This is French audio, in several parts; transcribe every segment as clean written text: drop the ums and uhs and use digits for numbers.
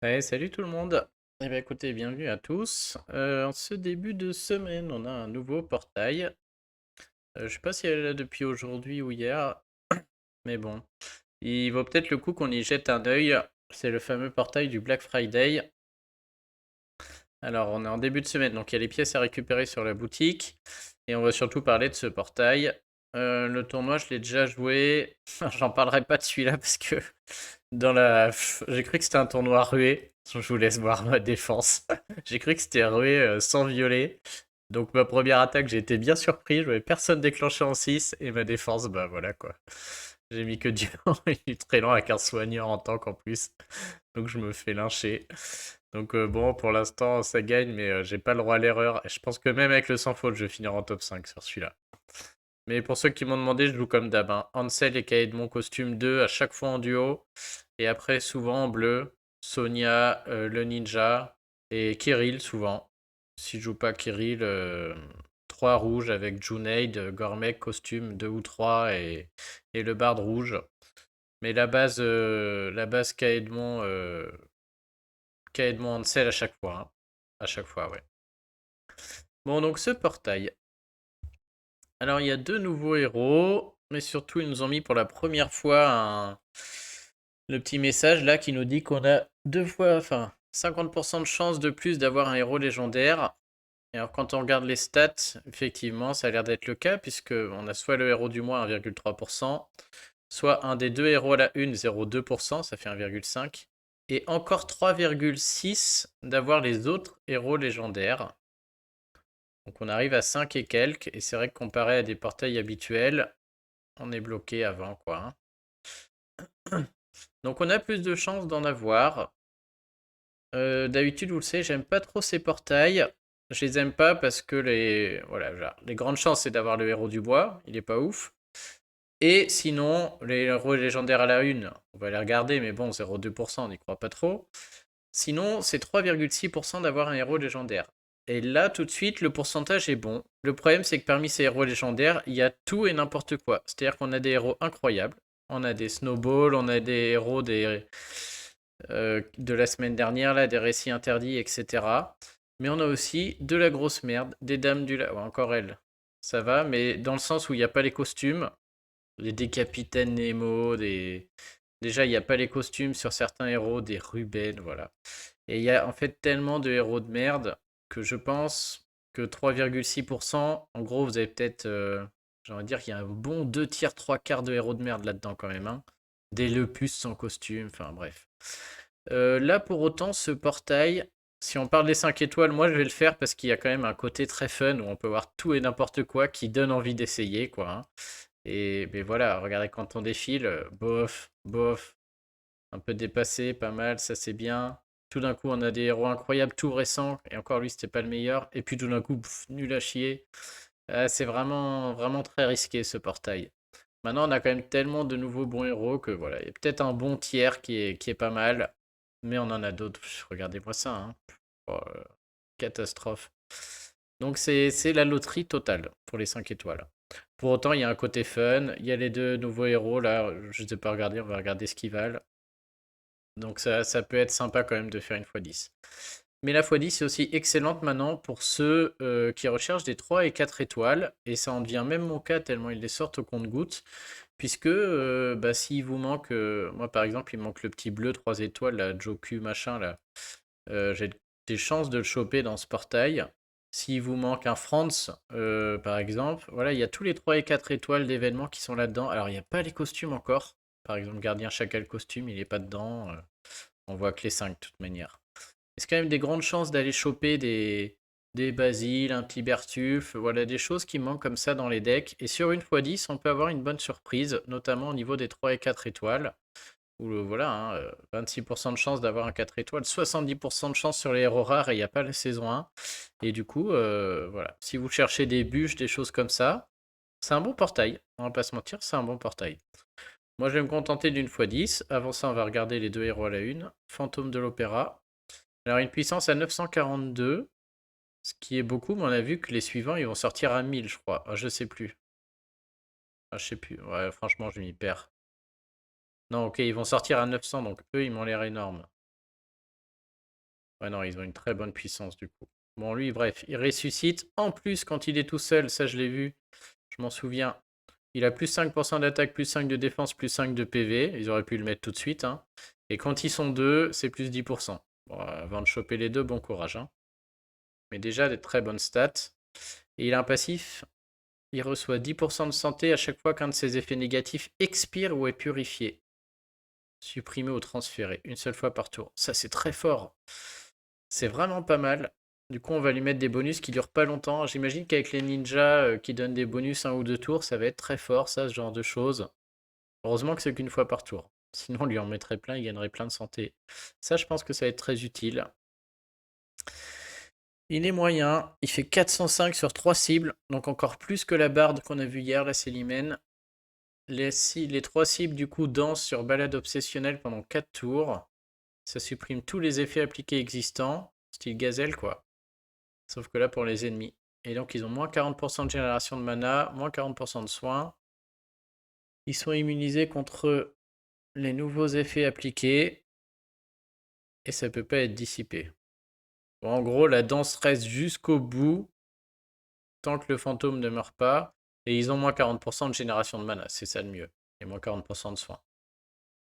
Ouais, salut tout le monde. Eh bien, écoutez, bienvenue à tous. En ce début de semaine, on a un nouveau portail. Je sais pas si elle est là depuis aujourd'hui ou hier, mais bon, il vaut peut-être le coup qu'on y jette un œil. C'est le fameux portail du Black Friday. Alors, on est en début de semaine, donc il y a les pièces à récupérer sur la boutique, et on va surtout parler de ce portail. Le tournoi, je l'ai déjà joué. J'en parlerai pas de celui-là parce que j'ai cru que c'était un tournoi rué. Je vous laisse voir ma défense. J'ai cru que c'était rué sans violet. Donc ma première attaque, j'ai été bien surpris. Je voyais personne déclencher en 6 et ma défense, bah voilà quoi. J'ai mis que du lent et du très lent avec un soigneur en tank en plus. Donc je me fais lyncher. Donc bon, pour l'instant, ça gagne, mais j'ai pas le droit à l'erreur. Et je pense que même avec le sans faute, je vais finir en top 5 sur celui-là. Mais pour ceux qui m'ont demandé, je joue comme d'hab, hein. Ansel et Kaedmon costume 2 à chaque fois en duo. Et après, souvent en bleu, Sonia, le ninja et Kirill souvent. Si je joue pas Kirill, 3 rouges avec Junaid, Gormek costume 2 ou 3 et le barde rouge. Mais la base Kaedmon Ansel à chaque fois, hein. À chaque fois, ouais. Bon, donc ce portail. Alors, il y a deux nouveaux héros, mais surtout, ils nous ont mis pour la première fois le petit message là qui nous dit qu'on a deux fois, enfin, 50% de chance de plus d'avoir un héros légendaire. Et alors, quand on regarde les stats, effectivement, ça a l'air d'être le cas, puisque on a soit le héros du mois 1,3%, soit un des deux héros à la une 0,2%, ça fait 1,5%, et encore 3,6% d'avoir les autres héros légendaires. Donc on arrive à 5 et quelques, et c'est vrai que comparé à des portails habituels, on est bloqué avant, quoi, hein. Donc on a plus de chances d'en avoir. D'habitude, vous le savez, j'aime pas trop ces portails. Je les aime pas parce que voilà, genre, les grandes chances, c'est d'avoir le héros du bois, il est pas ouf. Et sinon, les héros légendaires à la une, on va les regarder, mais bon, 0,2%, on n'y croit pas trop. Sinon, c'est 3,6% d'avoir un héros légendaire. Et là, tout de suite, le pourcentage est bon. Le problème, c'est que parmi ces héros légendaires, il y a tout et n'importe quoi. C'est-à-dire qu'on a des héros incroyables. On a des snowballs, on a des héros de la semaine dernière, là, des récits interdits, etc. Mais on a aussi de la grosse merde, des dames du lac. Ouais, encore elles, ça va, mais dans le sens où il n'y a pas les costumes, des capitaines Nemo, Déjà, il n'y a pas les costumes sur certains héros, des Ruben, voilà. Et il y a en fait tellement de héros de merde que je pense que 3,6%, en gros, vous avez peut-être, j'ai envie de dire qu'il y a un bon 2 tiers, 3 quarts de héros de merde là-dedans quand même, hein. Des Lepus sans costume, enfin bref. Là, pour autant, ce portail, si on parle des 5 étoiles, moi je vais le faire parce qu'il y a quand même un côté très fun où on peut voir tout et n'importe quoi qui donne envie d'essayer, quoi, hein. Et mais voilà, regardez quand on défile, bof, bof, un peu dépassé, pas mal, ça c'est bien. Tout d'un coup, on a des héros incroyables, tout récents, et encore lui, c'était pas le meilleur. Et puis tout d'un coup, nul à chier. C'est vraiment, vraiment très risqué ce portail. Maintenant, on a quand même tellement de nouveaux bons héros que voilà, il y a peut-être un bon tiers qui est pas mal, mais on en a d'autres. Regardez-moi ça, hein. Oh, catastrophe. Donc c'est la loterie totale pour les 5 étoiles. Pour autant, il y a un côté fun. Il y a les deux nouveaux héros là. Je ne sais pas regarder, on va regarder ce qu'ils valent. Donc ça peut être sympa quand même de faire une x10. Mais la x10 est aussi excellente maintenant pour ceux qui recherchent des 3 et 4 étoiles. Et ça en devient même mon cas tellement ils les sortent au compte-gouttes. Puisque bah, s'il vous manque, moi par exemple, il me manque le petit bleu 3 étoiles, la Joku machin là. J'ai des chances de le choper dans ce portail. S'il vous manque un France, par exemple, voilà, il y a tous les 3 et 4 étoiles d'événements qui sont là-dedans. Alors, il n'y a pas les costumes encore. Par exemple, Gardien Chacal costume, il n'est pas dedans. On voit que les 5 de toute manière. C'est quand même des grandes chances d'aller choper des Basile, un petit Bertulf, voilà, des choses qui manquent comme ça dans les decks. Et sur une x 10, on peut avoir une bonne surprise, notamment au niveau des 3 et 4 étoiles. Où voilà, hein, 26% de chance d'avoir un 4 étoiles, 70% de chance sur les héros rares et il n'y a pas la saison 1. Et du coup, voilà, si vous cherchez des bûches, des choses comme ça, c'est un bon portail. On va pas se mentir, c'est un bon portail. Moi, je vais me contenter d'une x10. Avant ça, on va regarder les deux héros à la une. Fantôme de l'Opéra. Alors, une puissance à 942, ce qui est beaucoup, mais on a vu que les suivants, ils vont sortir à 1000, je crois. Ah, je sais plus. Ah, je sais plus. Ouais, franchement, je m'y perds. Non, ok, ils vont sortir à 900, donc eux, ils m'ont l'air énormes. Ouais, non, ils ont une très bonne puissance du coup. Bon, lui, bref, il ressuscite. En plus, quand il est tout seul, ça je l'ai vu, je m'en souviens. Il a plus 5% d'attaque, plus 5 de défense, plus 5 de PV. Ils auraient pu le mettre tout de suite, hein. Et quand ils sont deux, c'est plus 10%. Bon, avant de choper les deux, bon courage, hein. Mais déjà, des très bonnes stats. Et il a un passif. Il reçoit 10% de santé à chaque fois qu'un de ses effets négatifs expire ou est purifié. Supprimé ou transféré. Une seule fois par tour. Ça, c'est très fort. C'est vraiment pas mal. Du coup, on va lui mettre des bonus qui durent pas longtemps. J'imagine qu'avec les ninjas qui donnent des bonus 1 ou 2 tours, ça va être très fort, ça, ce genre de choses. Heureusement que c'est qu'une fois par tour. Sinon, on lui en mettrait plein, il gagnerait plein de santé. Ça, je pense que ça va être très utile. Il est moyen. Il fait 405 sur 3 cibles. Donc encore plus que la barde qu'on a vue hier, la Célimène. Les 3 cibles, du coup, dansent sur balade obsessionnelle pendant 4 tours. Ça supprime tous les effets appliqués existants. Style gazelle, quoi. Sauf que là, pour les ennemis. Et donc, ils ont moins 40% de génération de mana, moins 40% de soins. Ils sont immunisés contre les nouveaux effets appliqués. Et ça peut pas être dissipé. Bon, en gros, la danse reste jusqu'au bout. Tant que le fantôme ne meurt pas. Et ils ont moins 40% de génération de mana. C'est ça le mieux. Et moins 40% de soins.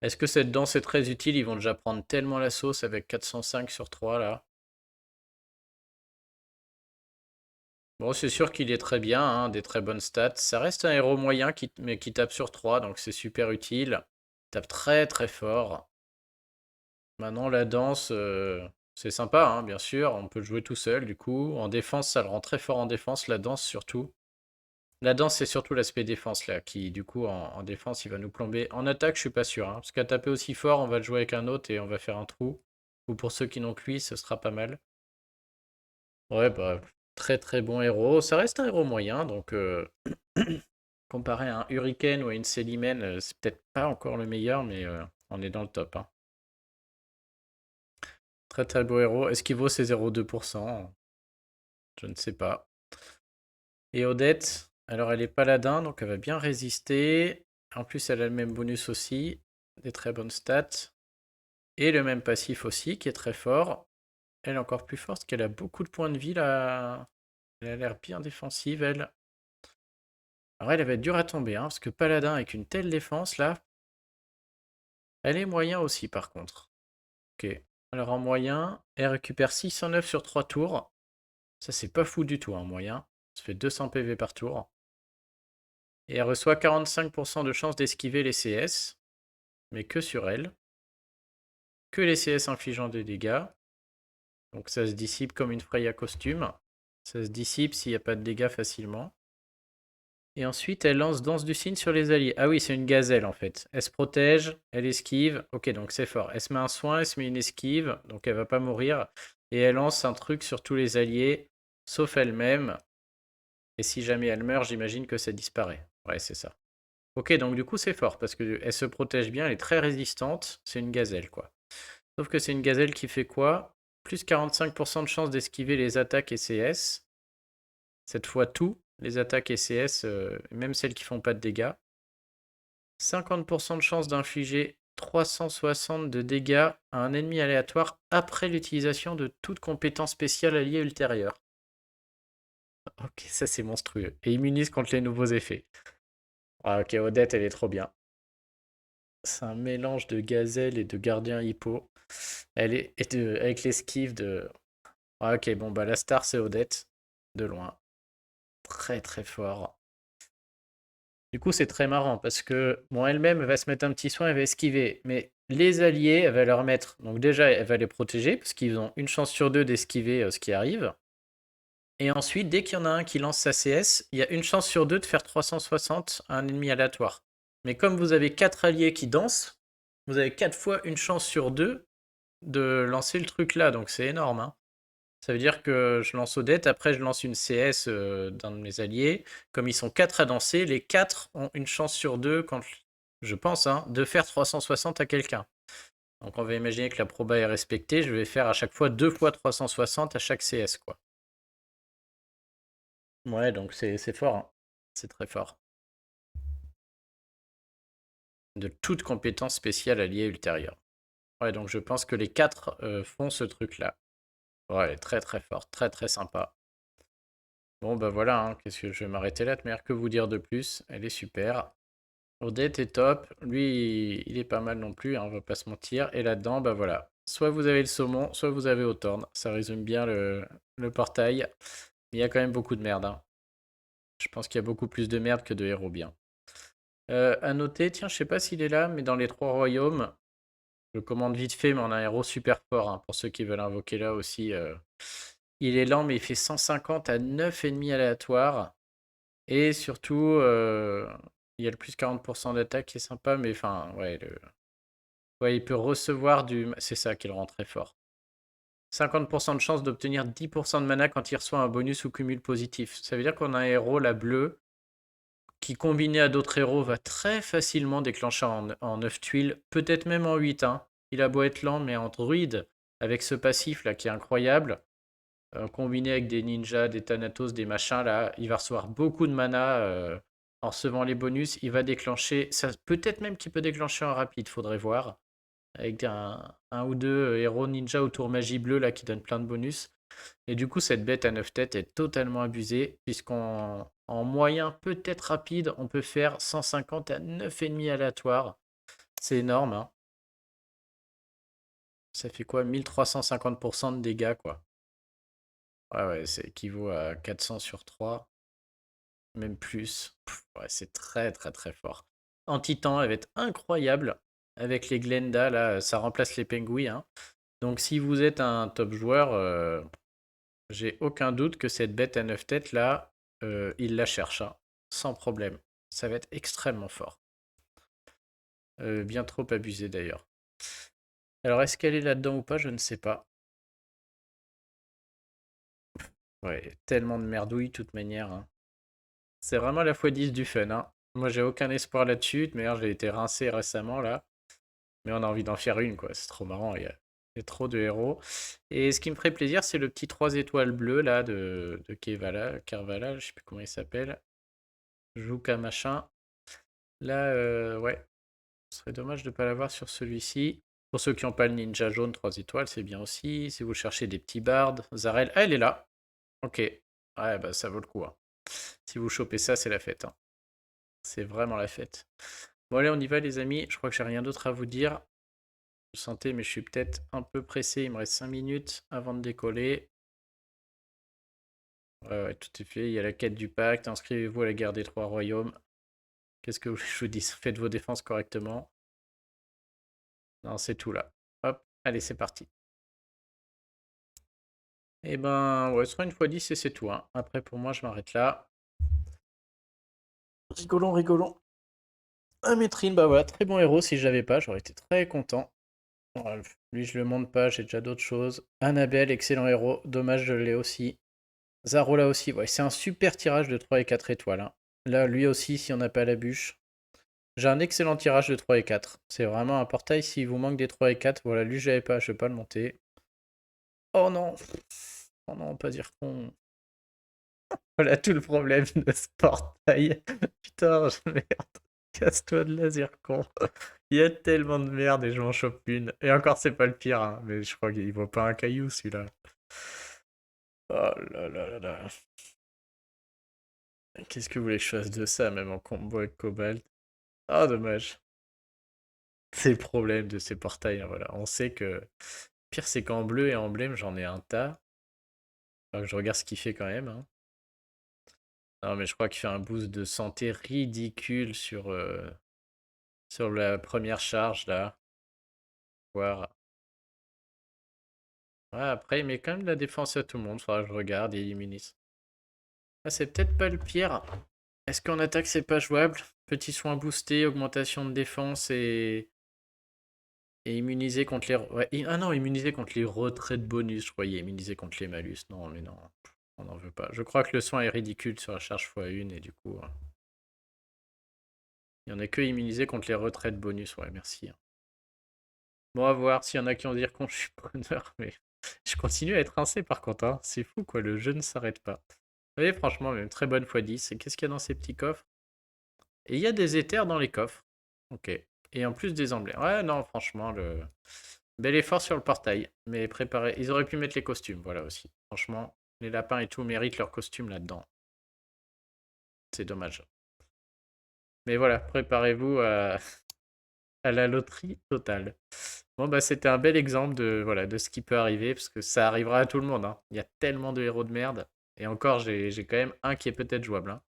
Est-ce que cette danse est très utile? Ils vont déjà prendre tellement la sauce avec 405 sur 3 là. Bon, c'est sûr qu'il est très bien, hein, des très bonnes stats. Ça reste un héros moyen mais qui tape sur 3, donc c'est super utile. Il tape très très fort. Maintenant, la danse, c'est sympa, hein, bien sûr. On peut le jouer tout seul, du coup. En défense, ça le rend très fort en défense, la danse surtout. La danse, c'est surtout l'aspect défense, là, qui, du coup, en défense, il va nous plomber. En attaque, je suis pas sûr, hein, parce qu'à taper aussi fort, on va le jouer avec un autre et on va faire un trou. Ou pour ceux qui n'ont que lui, ce sera pas mal. Ouais, bah, très très bon héros. Ça reste un héros moyen, donc comparé à un Hurricane ou à une Célimène, c'est peut-être pas encore le meilleur, mais on est dans le top, hein. Très très beau héros. Est-ce qu'il vaut ses 0,2%? Je ne sais pas. Et Odette, alors elle est paladin, donc elle va bien résister. En plus, elle a le même bonus aussi, des très bonnes stats. Et le même passif aussi, qui est très fort. Elle est encore plus forte, parce qu'elle a beaucoup de points de vie là. Elle a l'air bien défensive, elle. Alors elle va être dure à tomber, hein, parce que paladin avec une telle défense là, elle est moyen aussi par contre. Ok. Alors en moyen, elle récupère 609 sur 3 tours. Ça c'est pas fou du tout en moyen. Ça fait 200 PV par tour. Et elle reçoit 45% de chance d'esquiver les CS. Mais que sur elle. Que les CS infligeant des dégâts. Donc ça se dissipe comme une Freya costume. Ça se dissipe s'il n'y a pas de dégâts facilement. Et ensuite, elle lance Danse du Cygne sur les alliés. Ah oui, c'est une gazelle en fait. Elle se protège, elle esquive. Ok, donc c'est fort. Elle se met un soin, elle se met une esquive, donc elle va pas mourir. Et elle lance un truc sur tous les alliés, sauf elle-même. Et si jamais elle meurt, j'imagine que ça disparaît. Ouais, c'est ça. Ok, donc du coup, c'est fort parce qu'elle se protège bien, elle est très résistante. C'est une gazelle, quoi. Sauf que c'est une gazelle qui fait quoi? Plus 45% de chance d'esquiver les attaques et CS. Cette fois, tout, les attaques et CS, même celles qui font pas de dégâts. 50% de chance d'infliger 360 de dégâts à un ennemi aléatoire après l'utilisation de toute compétence spéciale alliée ultérieure. Ok, ça c'est monstrueux. Et immunise contre les nouveaux effets. Ah, ok, Odette, elle est trop bien. C'est un mélange de gazelle et de gardien hippo. Elle est avec l'esquive de. Ah, ok, bon, bah la star c'est Odette. De loin. Très très fort. Du coup, c'est très marrant parce que, bon, elle-même va se mettre un petit soin, elle va esquiver. Mais les alliés, elle va leur mettre. Donc, déjà, elle va les protéger parce qu'ils ont une chance sur deux d'esquiver ce qui arrive. Et ensuite, dès qu'il y en a un qui lance sa CS, il y a une chance sur deux de faire 360 à un ennemi aléatoire. Mais comme vous avez 4 alliés qui dansent, vous avez 4 fois une chance sur deux de lancer le truc là. Donc, c'est énorme, hein. Ça veut dire que je lance Odette, après je lance une CS d'un de mes alliés. Comme ils sont 4 à danser, les 4 ont une chance sur deux, quand je pense, hein, de faire 360 à quelqu'un. Donc on va imaginer que la proba est respectée, je vais faire à chaque fois 2 fois 360 à chaque CS, quoi. Ouais, donc c'est fort, hein. C'est très fort. De toute compétence spéciale alliée ultérieure. Ouais, donc je pense que les 4 font ce truc-là. Ouais, elle est très très forte, très très sympa. Bon, bah voilà, hein, qu'est-ce que je vais m'arrêter là, de manière que vous dire de plus. Elle est super. Odette est top. Lui, il est pas mal non plus, hein, on va pas se mentir. Et là-dedans, bah voilà. Soit vous avez le saumon, soit vous avez Autorne. Ça résume bien le portail. Mais il y a quand même beaucoup de merde, hein. Je pense qu'il y a beaucoup plus de merde que de héros bien. À noter, tiens, je sais pas s'il est là, mais dans les trois royaumes, je le commande vite fait, mais on a un héros super fort, hein, pour ceux qui veulent invoquer là aussi. Il est lent, mais il fait 150 à 9 ennemis aléatoires. Et surtout, il y a le plus 40% d'attaque qui est sympa, mais enfin, ouais, ouais, il peut recevoir du. C'est ça qui le rend très fort. 50% de chance d'obtenir 10% de mana quand il reçoit un bonus ou cumul positif. Ça veut dire qu'on a un héros, la bleue, qui combiné à d'autres héros va très facilement déclencher en 9 tuiles, peut-être même en 8, hein. Il a beau être lent, mais en druide, avec ce passif là qui est incroyable, combiné avec des ninjas, des thanatos, des machins là, il va recevoir beaucoup de mana en recevant les bonus. Il va déclencher, peut-être même qu'il peut déclencher en rapide, faudrait voir, avec un ou deux héros ninja autour magie bleue là qui donnent plein de bonus. Et du coup, cette bête à 9 têtes est totalement abusée, puisqu'en moyen peut-être rapide, on peut faire 150 à 9 ennemis aléatoires. C'est énorme, hein. Ça fait quoi? 1350% de dégâts, quoi. Ouais, ouais, ça équivaut à 400 sur 3, même plus. Ouais, c'est très, très, très fort. En titan, elle va être incroyable. Avec les Glenda, là, ça remplace les Penguins, hein. Donc, si vous êtes un top joueur, j'ai aucun doute que cette bête à 9 têtes là, il la cherche, hein, sans problème. Ça va être extrêmement fort. Bien trop abusé d'ailleurs. Alors est-ce qu'elle est là-dedans ou pas? Je ne sais pas. Ouais, tellement de merdouilles, de toute manière, hein. C'est vraiment la x10 du fun, hein. Moi j'ai aucun espoir là-dessus. D'ailleurs j'ai été rincé récemment là. Mais on a envie d'en faire une, quoi. C'est trop marrant. Il y a trop de héros. Et ce qui me ferait plaisir, c'est le petit 3 étoiles bleues là de Kervala, je sais plus comment il s'appelle. Juka machin. Là, ouais, ce serait dommage de ne pas l'avoir sur celui-ci. Pour ceux qui n'ont pas le ninja jaune 3 étoiles, c'est bien aussi. Si vous cherchez des petits bardes, Zarel, ah, elle est là. Ok. Ouais, bah ça vaut le coup, hein. Si vous chopez ça, c'est la fête, hein. C'est vraiment la fête. Bon, allez, on y va, les amis. Je crois que j'ai rien d'autre à vous dire. Vous sentez, mais je suis peut-être un peu pressé. Il me reste 5 minutes avant de décoller. Ouais, ouais, tout est fait. Il y a la quête du pacte. Inscrivez-vous à la guerre des trois royaumes. Qu'est-ce que je vous dis? Faites vos défenses correctement. Non, c'est tout là. Hop, allez, c'est parti. Eh ben, ouais, ce sera une fois 10 et c'est tout, hein. Après, pour moi, je m'arrête là. Rigolons, rigolons. Un Métrine, bah voilà, très bon héros. Si je l'avais pas, j'aurais été très content. Voilà, lui, je le monte pas, j'ai déjà d'autres choses. Annabelle, excellent héros. Dommage, je l'ai aussi. Zaro, là aussi. Ouais, c'est un super tirage de 3 et 4 étoiles, hein. Là, lui aussi, si on n'a pas la bûche. J'ai un excellent tirage de 3 et 4. C'est vraiment un portail. S'il vous manque des 3 et 4, voilà, lui, je l'avais pas, je vais pas le monter. Oh non! Oh non, pas dire con. Voilà tout le problème de ce portail. Putain, merde. Casse-toi de la zircon. Il y a tellement de merde et je m'en chope une. Et encore, c'est pas le pire, hein, mais je crois qu'il vaut pas un caillou celui-là. Oh là là là là. Qu'est-ce que vous voulez que je fasse de ça, même en combo avec Cobalt? Ah, dommage. C'est le problème de ces portails, hein, voilà. On sait que. Pire, c'est qu'en bleu et emblème, j'en ai un tas. Enfin, que je regarde ce qu'il fait quand même, hein. Non, mais je crois qu'il fait un boost de santé ridicule sur la première charge, là. Voir. Ouais, après, il met quand même de la défense à tout le monde. Faudra que je regarde et il immunise. Ah, c'est peut-être pas le pire. Est-ce qu'en attaque, c'est pas jouable? Petit soin boosté, augmentation de défense et immunisé contre les. Ouais, ah non, immunisé contre les retraits de bonus. Je croyais immunisé contre les malus. Non, mais non. On n'en veut pas. Je crois que le soin est ridicule sur la charge x1 et du coup, il y en a que immunisé contre les retraits de bonus. Ouais, merci, hein. Bon, à voir s'il y en a qui vont dire qu'on je suis preneur, mais je continue à être rincé par contre, hein. C'est fou quoi, le jeu ne s'arrête pas. Vous voyez, franchement, même très bonne x10. Et qu'est-ce qu'il y a dans ces petits coffres? Et il y a des éthers dans les coffres. Ok. Et en plus des emblèmes. Ouais, non, franchement, Bel effort sur le portail, mais préparé. Ils auraient pu mettre les costumes, voilà aussi. Franchement, les lapins et tout méritent leurs costumes là-dedans. C'est dommage. Mais voilà, préparez-vous à la loterie totale. Bon, bah, c'était un bel exemple de, voilà, de ce qui peut arriver, parce que ça arrivera à tout le monde, hein. Il y a tellement de héros de merde. Et encore, j'ai quand même un qui est peut-être jouable, hein.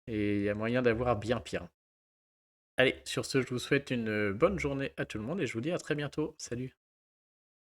Et il y a moyen d'avoir bien pire. Allez, sur ce, je vous souhaite une bonne journée à tout le monde et je vous dis à très bientôt. Salut!